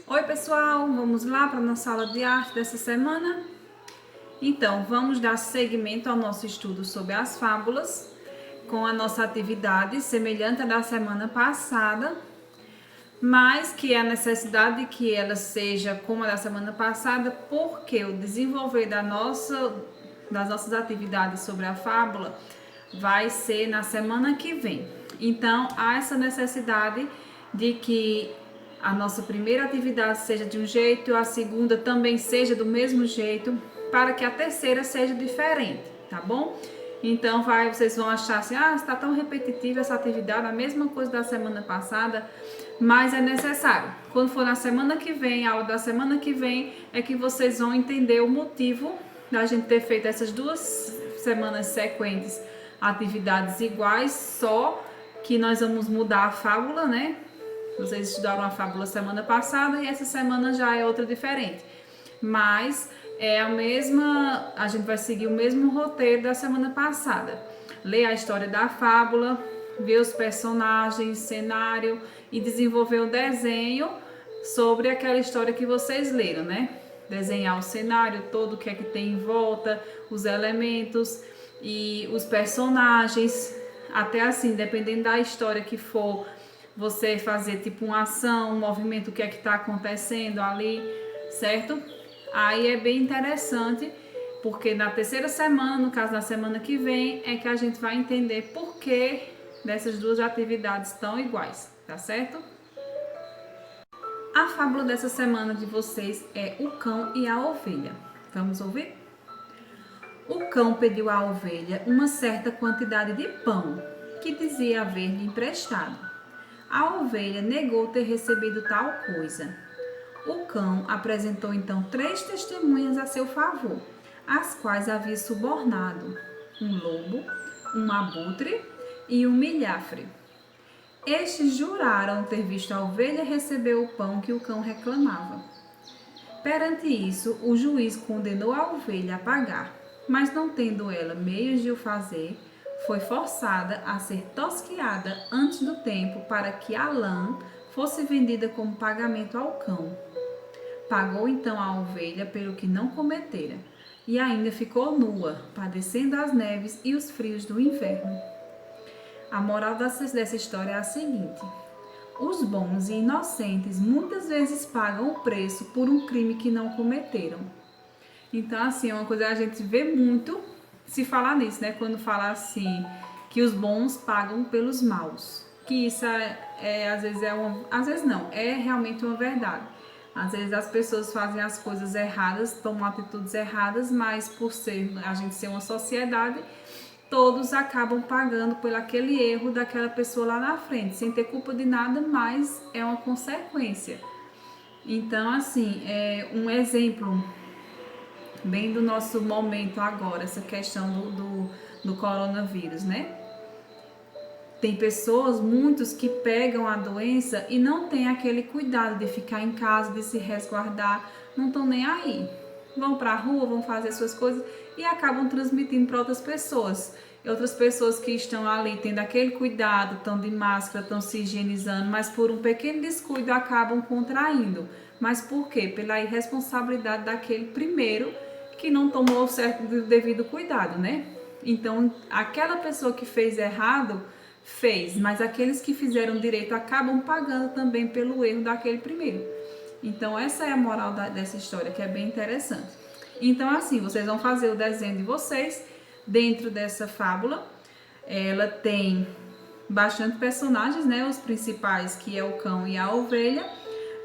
Oi pessoal, vamos lá para a nossa aula de arte dessa semana? Então, vamos dar seguimento ao nosso estudo sobre as fábulas, com a nossa atividade semelhante à da semana passada, mas que é a necessidade de que ela seja como a da semana passada, porque o desenvolver das nossas atividades sobre a fábula vai ser na semana que vem. Então, há essa necessidade de que a nossa primeira atividade seja de um jeito, a segunda também seja do mesmo jeito, para que a terceira seja diferente, tá bom? Então vocês vão achar assim, está tão repetitiva essa atividade, a mesma coisa da semana passada, mas é necessário. Quando for na semana que vem, a aula da semana que vem, é que vocês vão entender o motivo da gente ter feito essas 2 semanas sequentes, atividades iguais, só que nós vamos mudar a fábula, né? Vocês estudaram a fábula semana passada e essa semana já é outra diferente. Mas é a mesma, a gente vai seguir o mesmo roteiro da semana passada. Ler a história da fábula, ver os personagens, cenário e desenvolver o desenho sobre aquela história que vocês leram, né? Desenhar o cenário todo, o que é que tem em volta, os elementos e os personagens, até assim, dependendo da história que for, você fazer tipo uma ação, um movimento, o que é que está acontecendo ali, certo? Aí é bem interessante, porque na terceira semana, no caso da semana que vem, é que a gente vai entender por que dessas 2 atividades tão iguais, tá certo? A fábula dessa semana de vocês é O Cão e a Ovelha. Vamos ouvir? O cão pediu à ovelha uma certa quantidade de pão, que dizia haver-lhe emprestado. A ovelha negou ter recebido tal coisa. O cão apresentou então 3 testemunhas a seu favor, as quais havia subornado: um lobo, um abutre e um milhafre. Estes juraram ter visto a ovelha receber o pão que o cão reclamava. Perante isso, o juiz condenou a ovelha a pagar, mas não tendo ela meios de o fazer, foi forçada a ser tosquiada antes do tempo para que a lã fosse vendida como pagamento ao cão. Pagou então a ovelha pelo que não cometera, e ainda ficou nua, padecendo as neves e os frios do inverno. A moral dessa história é a seguinte: os bons e inocentes muitas vezes pagam o preço por um crime que não cometeram. Então, assim, é uma coisa que a gente vê muito se falar nisso, né? Quando fala assim, que os bons pagam pelos maus. Que isso às vezes às vezes não, é realmente uma verdade. Às vezes as pessoas fazem as coisas erradas, tomam atitudes erradas, mas por a gente ser uma sociedade, todos acabam pagando por aquele erro daquela pessoa lá na frente, sem ter culpa de nada, mas é uma consequência. Então, assim, é um exemplo bem do nosso momento agora, essa questão do coronavírus, né? Tem pessoas, muitos, que pegam a doença e não tem aquele cuidado de ficar em casa, de se resguardar, não estão nem aí. Vão para a rua, vão fazer suas coisas e acabam transmitindo para outras pessoas. E outras pessoas que estão ali tendo aquele cuidado, estão de máscara, estão se higienizando, mas por um pequeno descuido acabam contraindo. Mas por quê? Pela irresponsabilidade daquele primeiro que não tomou o certo devido cuidado, né? Então, aquela pessoa que fez errado, fez, mas aqueles que fizeram direito acabam pagando também pelo erro daquele primeiro. Então, essa é a moral dessa história, que é bem interessante. Então, assim, vocês vão fazer o desenho de vocês dentro dessa fábula. Ela tem bastante personagens, né? Os principais, que é o cão e a ovelha,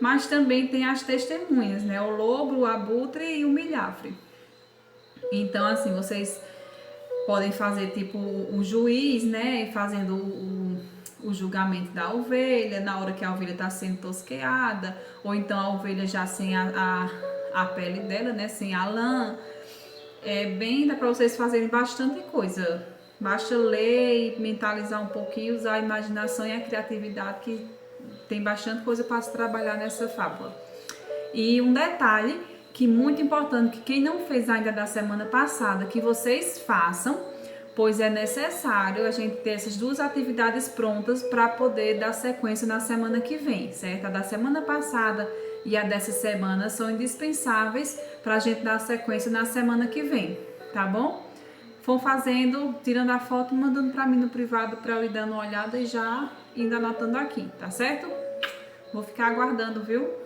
mas também tem as testemunhas, né? O lobo, o abutre e o milhafre. Então, assim, vocês podem fazer tipo o juiz, né? Fazendo o julgamento da ovelha, na hora que a ovelha está sendo tosqueada, ou então a ovelha já sem a pele dela, né? Sem a lã. Dá para vocês fazerem bastante coisa. Basta ler e mentalizar um pouquinho, usar a imaginação e a criatividade, que tem bastante coisa para se trabalhar nessa fábula. E um detalhe que muito importante, que quem não fez ainda da semana passada, que vocês façam, pois é necessário a gente ter essas 2 atividades prontas para poder dar sequência na semana que vem, certo? A da semana passada e a dessa semana são indispensáveis para a gente dar sequência na semana que vem, tá bom? Vão fazendo, tirando a foto e mandando para mim no privado para eu ir dando uma olhada e já indo anotando aqui, tá certo? Vou ficar aguardando, viu?